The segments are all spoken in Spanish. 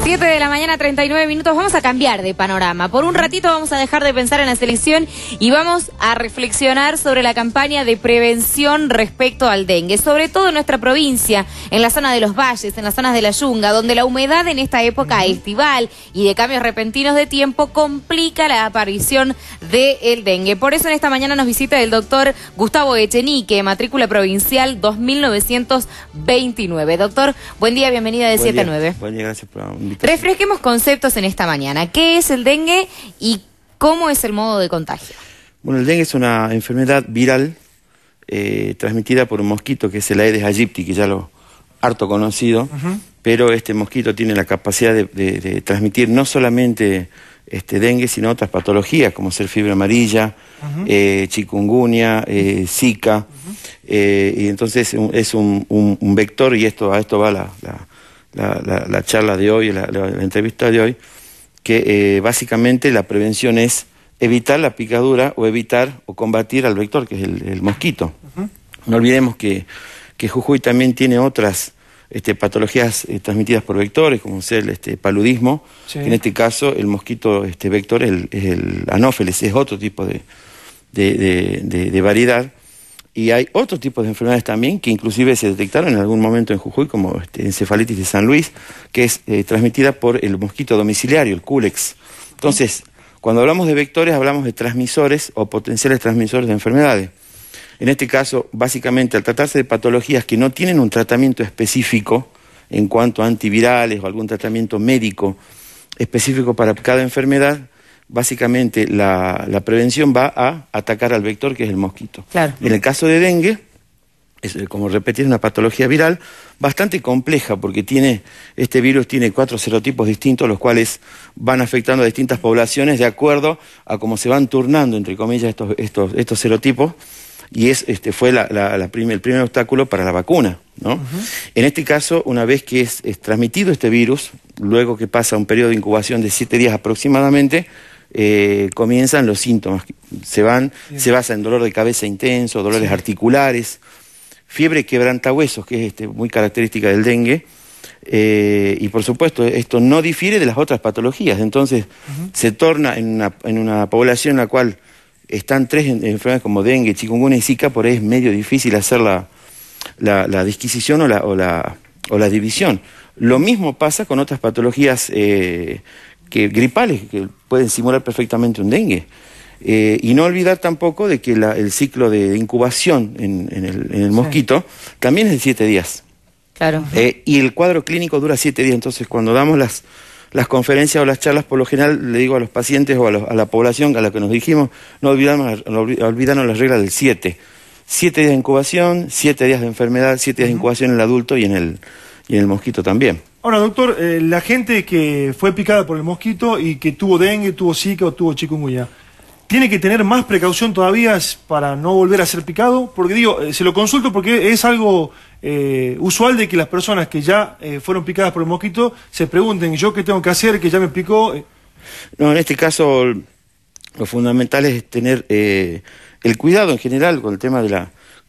7 de la mañana, 39 minutos. Vamos a cambiar de panorama. Por un ratito vamos a dejar de pensar en la selección y vamos a reflexionar sobre la campaña de prevención respecto al dengue, sobre todo en nuestra provincia, en la zona de los valles, en las zonas de la Yunga, donde la humedad en esta época estival y de cambios repentinos de tiempo complica la aparición del dengue. Por eso en esta mañana nos visita el doctor Gustavo Echenique, matrícula provincial 2929. Doctor, buen día, bienvenida de 7 a 9. Buen día, gracias por la invitación. Refresquemos conceptos en esta mañana. ¿Qué es el dengue y cómo es el modo de contagio? Bueno, el dengue es una enfermedad viral transmitida por un mosquito que es el Aedes aegypti, que ya lo harto conocido, pero este mosquito tiene la capacidad de transmitir no solamente dengue, sino otras patologías, como ser fiebre amarilla, chikungunya, zika, y entonces es un vector, y a esto va la charla de hoy, la entrevista de hoy, que básicamente la prevención es evitar la picadura o evitar o combatir al vector, que es el mosquito. No olvidemos que Jujuy también tiene otras patologías transmitidas por vectores, como ser el paludismo, que en este caso el mosquito vector es el anófeles, es otro tipo de variedad. Y hay otros tipos de enfermedades también que inclusive se detectaron en algún momento en Jujuy, como encefalitis de San Luis, que es transmitida por el mosquito domiciliario, el Culex. Entonces, cuando hablamos de vectores, hablamos de transmisores o potenciales transmisores de enfermedades. En este caso, básicamente, al tratarse de patologías que no tienen un tratamiento específico en cuanto a antivirales o algún tratamiento médico específico para cada enfermedad, básicamente la prevención va a atacar al vector, que es el mosquito. Claro. En el caso de dengue, es, como repetir, una patología viral bastante compleja, porque este virus tiene 4 serotipos distintos, los cuales van afectando a distintas poblaciones de acuerdo a cómo se van turnando, entre comillas, estos serotipos, y fue el primer obstáculo para la vacuna, ¿no? En este caso, una vez que es transmitido este virus, luego que pasa un periodo de incubación de 7 días aproximadamente, comienzan los síntomas. Se basa en dolor de cabeza intenso, dolores articulares, fiebre quebrantahuesos, que es muy característica del dengue, y por supuesto esto no difiere de las otras patologías. Entonces se torna en una población en la cual están 3 enfermedades como dengue, chikungunya y zika. Por ahí es medio difícil hacer la disquisición o la división. Lo mismo pasa con otras patologías gripales, que pueden simular perfectamente un dengue. Y no olvidar tampoco de que el ciclo de incubación en el mosquito también es de 7 días. Claro. Y el cuadro clínico dura 7 días. Entonces, cuando damos las conferencias o las charlas, por lo general le digo a los pacientes o a la población a la que nos dirigimos, no olvidarnos las reglas del 7. 7 días de incubación, 7 días de enfermedad, 7 días de incubación en el adulto y en el mosquito también. Ahora, doctor, la gente que fue picada por el mosquito y que tuvo dengue, tuvo zika o tuvo chikungunya, ¿tiene que tener más precaución todavía para no volver a ser picado? Porque digo, se lo consulto porque es algo usual de que las personas que ya fueron picadas por el mosquito se pregunten, ¿yo qué tengo que hacer, que ya me picó? No, en este caso lo fundamental es tener el cuidado en general con el tema de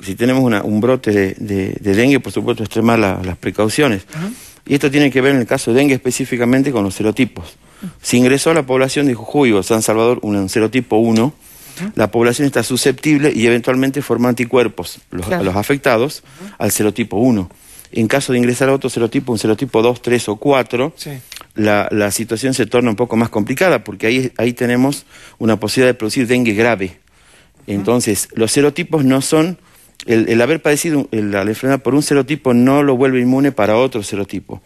si tenemos un brote de dengue, por supuesto extremar las precauciones. Y esto tiene que ver en el caso de dengue específicamente con los serotipos. Si ingresó a la población de Jujuy o San Salvador un serotipo 1, la población está susceptible y eventualmente forma anticuerpos, los afectados, al serotipo 1. En caso de ingresar a otro serotipo, un serotipo 2, 3 o 4, la situación se torna un poco más complicada, porque ahí tenemos una posibilidad de producir dengue grave. Entonces, los serotipos no son... El haber padecido la enfermedad por un serotipo no lo vuelve inmune para otro serotipo.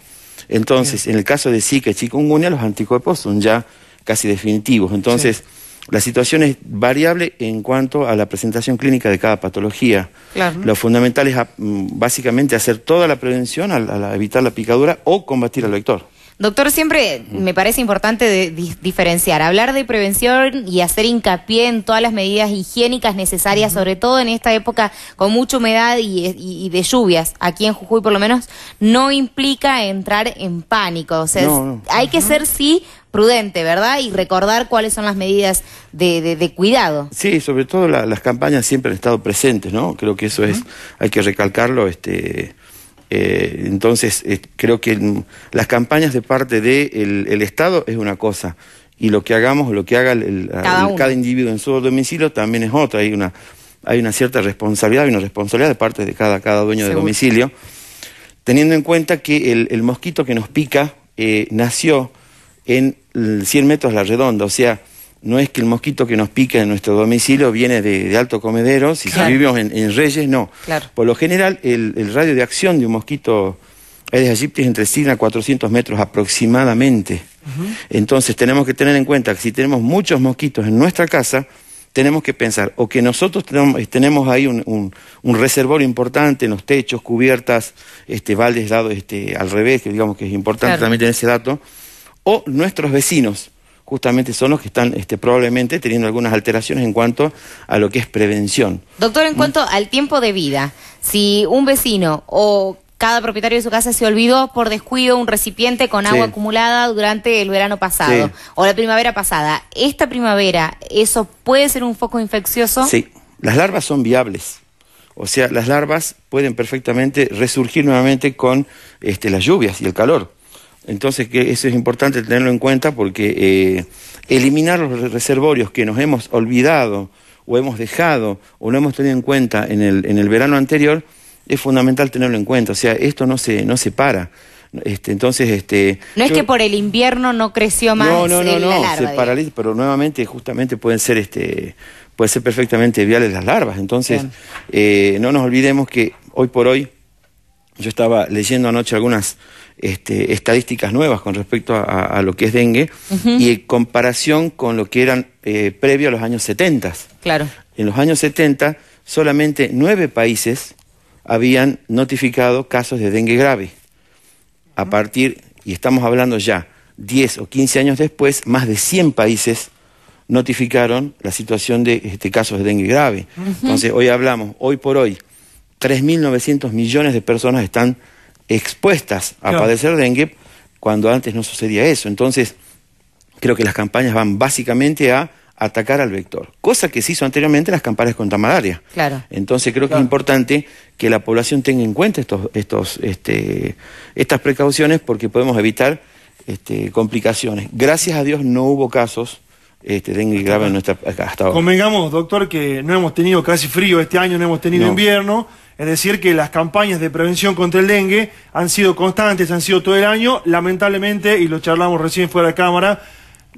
Entonces, en el caso de zika y chikungunya, los anticuerpos son ya casi definitivos. Entonces, la situación es variable en cuanto a la presentación clínica de cada patología. Claro. Lo fundamental es básicamente hacer toda la prevención a evitar la picadura o combatir al vector. Doctor, siempre me parece importante diferenciar, hablar de prevención y hacer hincapié en todas las medidas higiénicas necesarias, sobre todo en esta época con mucha humedad y de lluvias. Aquí en Jujuy, por lo menos, no implica entrar en pánico. O sea, hay que ser, sí, prudente, ¿verdad? Y recordar cuáles son las medidas de cuidado. Sí, sobre todo las campañas siempre han estado presentes, ¿no? Creo que eso hay que recalcarlo, Entonces, creo que las campañas de parte del Estado es una cosa, y lo que hagamos, lo que haga cada individuo en su domicilio también es otra. Hay una cierta responsabilidad, una responsabilidad de parte de cada dueño de domicilio, teniendo en cuenta que el mosquito que nos pica nació en 100 metros a la redonda, o sea, no es que el mosquito que nos pica en nuestro domicilio viene de Alto Comedero, si vivimos en Reyes, no. Claro. Por lo general, el radio de acción de un mosquito Aedes aegypti es entre 100 a 400 metros aproximadamente. Entonces tenemos que tener en cuenta que si tenemos muchos mosquitos en nuestra casa, tenemos que pensar o que nosotros tenemos ahí un reservorio importante en los techos, cubiertas, baldes dados al revés, que digamos que es importante también tener ese dato, o nuestros vecinos justamente son los que están probablemente teniendo algunas alteraciones en cuanto a lo que es prevención. Doctor, en cuanto al tiempo de vida, si un vecino o cada propietario de su casa se olvidó por descuido un recipiente con agua acumulada durante el verano pasado o la primavera pasada, esta primavera, ¿eso puede ser un foco infeccioso? Sí, las larvas son viables. O sea, las larvas pueden perfectamente resurgir nuevamente con las lluvias y el calor. Entonces, eso es importante tenerlo en cuenta porque eliminar los reservorios que nos hemos olvidado o hemos dejado o no hemos tenido en cuenta en el verano anterior es fundamental tenerlo en cuenta. O sea, esto no se para. Entonces, no es que por el invierno no creció más la larva, se paraliza, pero nuevamente, justamente puede ser perfectamente viales las larvas. Entonces, no nos olvidemos que hoy por hoy, yo estaba leyendo anoche algunas estadísticas nuevas con respecto a lo que es dengue y en comparación con lo que eran previo a los años 70. Claro. En los años 70, solamente 9 países habían notificado casos de dengue grave. A partir, y estamos hablando ya 10 o 15 años después, más de 100 países notificaron la situación de casos de dengue grave. Entonces, hoy por hoy, 3.900 millones de personas están expuestas a padecer dengue, cuando antes no sucedía eso. Entonces, creo que las campañas van básicamente a atacar al vector, cosa que se hizo anteriormente en las campañas contra malaria. Claro. Entonces creo que es importante que la población tenga en cuenta estas precauciones, porque podemos evitar complicaciones. Gracias a Dios no hubo casos dengue grave en nuestra hasta ahora. Convengamos, doctor, que no hemos tenido casi frío este año, no hemos tenido invierno, es decir, que las campañas de prevención contra el dengue han sido constantes, han sido todo el año. Lamentablemente, y lo charlamos recién fuera de cámara,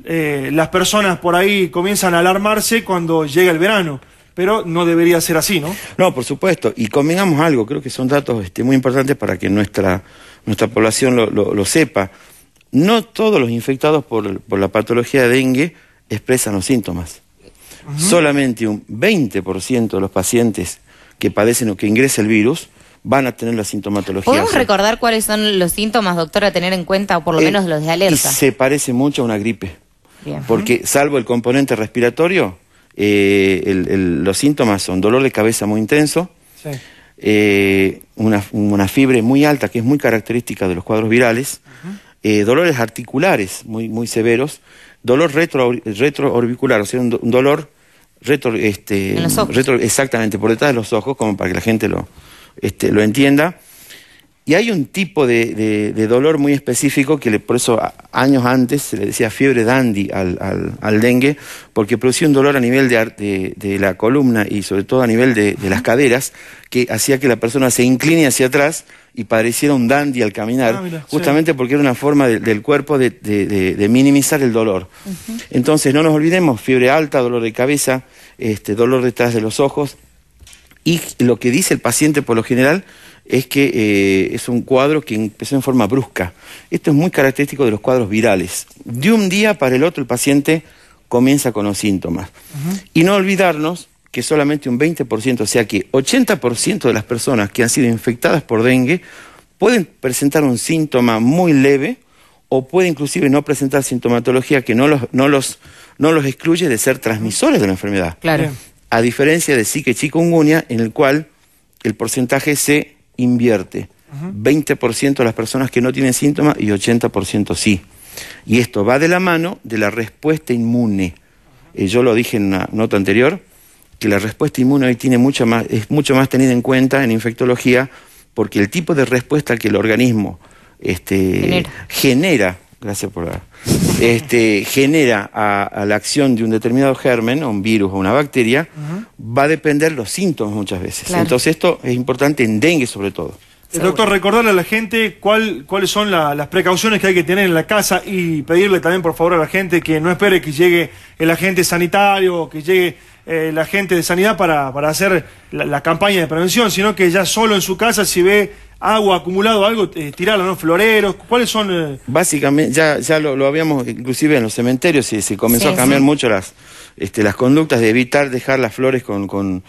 las personas por ahí comienzan a alarmarse cuando llega el verano, pero no debería ser así, ¿no? No, por supuesto, y convengamos algo, creo que son datos muy importantes para que nuestra población lo sepa. No todos los infectados por la patología de dengue expresan los síntomas. Solamente un 20% de los pacientes que padecen o que ingresa el virus van a tener la sintomatología. ¿Podemos recordar cuáles son los síntomas, doctor, a tener en cuenta, o por lo menos los de alerta? Se parece mucho a una gripe. Bien. Porque salvo el componente respiratorio, los síntomas son dolor de cabeza muy intenso, una fiebre muy alta, que es muy característica de los cuadros virales, dolores articulares muy severos, dolor retroorbicular, o sea, un dolor en los ojos. Exactamente, por detrás de los ojos, como para que la gente lo entienda. Y hay un tipo de dolor muy específico que por eso años antes se le decía fiebre dandy al dengue, porque producía un dolor a nivel de la columna y sobre todo a nivel de las caderas, que hacía que la persona se incline hacia atrás y pareciera un dandy al caminar, justamente porque era una forma del cuerpo de minimizar el dolor. Entonces no nos olvidemos, fiebre alta, dolor de cabeza, dolor detrás de los ojos, y lo que dice el paciente por lo general es que es un cuadro que empezó en forma brusca. Esto es muy característico de los cuadros virales. De un día para el otro el paciente comienza con los síntomas. Y no olvidarnos que solamente un 20%, o sea que 80% de las personas que han sido infectadas por dengue pueden presentar un síntoma muy leve o puede inclusive no presentar sintomatología que no los excluye de ser transmisores de la enfermedad. Claro. A diferencia de Zika y chikungunya, en el cual el porcentaje se invierte. 20% de las personas que no tienen síntomas y 80% sí. Y esto va de la mano de la respuesta inmune. Yo lo dije en una nota anterior, que la respuesta inmune hoy es mucho más tenida en cuenta en infectología porque el tipo de respuesta que el organismo genera, gracias por la... genera a la acción de un determinado germen, o un virus o una bacteria, va a depender los síntomas muchas veces. Claro. Entonces esto es importante en dengue sobre todo. Doctor, recordarle a la gente cuáles son las precauciones que hay que tener en la casa y pedirle también por favor a la gente que no espere que llegue el agente sanitario o que llegue el agente de sanidad para hacer la campaña de prevención, sino que ya solo en su casa, si ve agua acumulado o algo, tirarla, ¿no? Floreros, ¿cuáles son? Básicamente, ya lo habíamos, inclusive en los cementerios, se comenzó a cambiar mucho las conductas de evitar dejar las flores con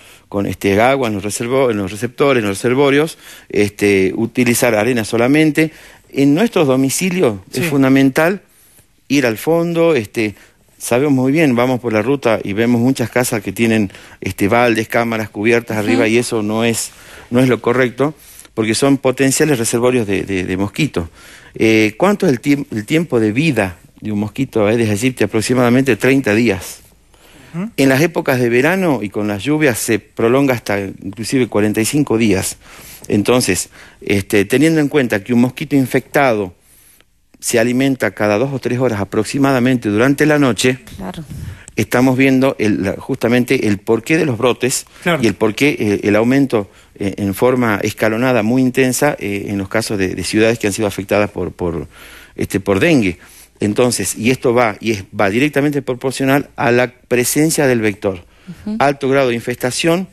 agua en los receptores, en los reservorios, utilizar arena solamente. En nuestros domicilios es fundamental ir al fondo, sabemos muy bien, vamos por la ruta y vemos muchas casas que tienen baldes, cámaras cubiertas arriba, y eso no es lo correcto, porque son potenciales reservorios de mosquitos. ¿Cuánto es el tiempo de vida de un mosquito Aedes aegypti? Aproximadamente 30 días. En las épocas de verano y con las lluvias se prolonga hasta inclusive 45 días. Entonces, teniendo en cuenta que un mosquito infectado se alimenta cada 2 o 3 horas aproximadamente durante la noche, estamos viendo justamente el porqué de los brotes y el porqué el aumento en forma escalonada muy intensa en los casos de ciudades que han sido afectadas por dengue. Entonces, y esto va directamente proporcional a la presencia del vector. Alto grado de infestación,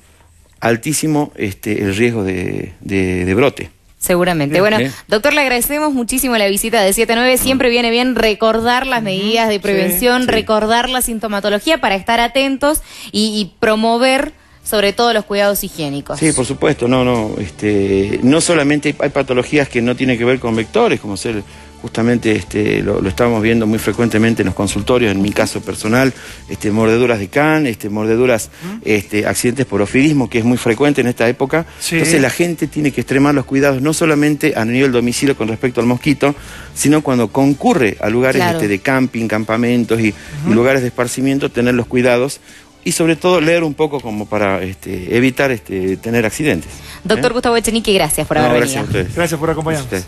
altísimo el riesgo de brote. Seguramente. Bueno, doctor, le agradecemos muchísimo la visita de 7-9. Siempre viene bien recordar las medidas de prevención, recordar la sintomatología para estar atentos y promover sobre todo los cuidados higiénicos. Sí, por supuesto. No solamente hay patologías que no tienen que ver con vectores, como ser justamente lo estamos viendo muy frecuentemente en los consultorios, en mi caso personal, mordeduras de can, mordeduras, accidentes por ofilismo, que es muy frecuente en esta época. Entonces la gente tiene que extremar los cuidados, no solamente a nivel domicilio con respecto al mosquito, sino cuando concurre a lugares de camping, campamentos y lugares de esparcimiento, tener los cuidados. Y sobre todo leer un poco como para evitar tener accidentes. Doctor Gustavo Echenique, gracias por haber venido. Gracias por acompañarnos.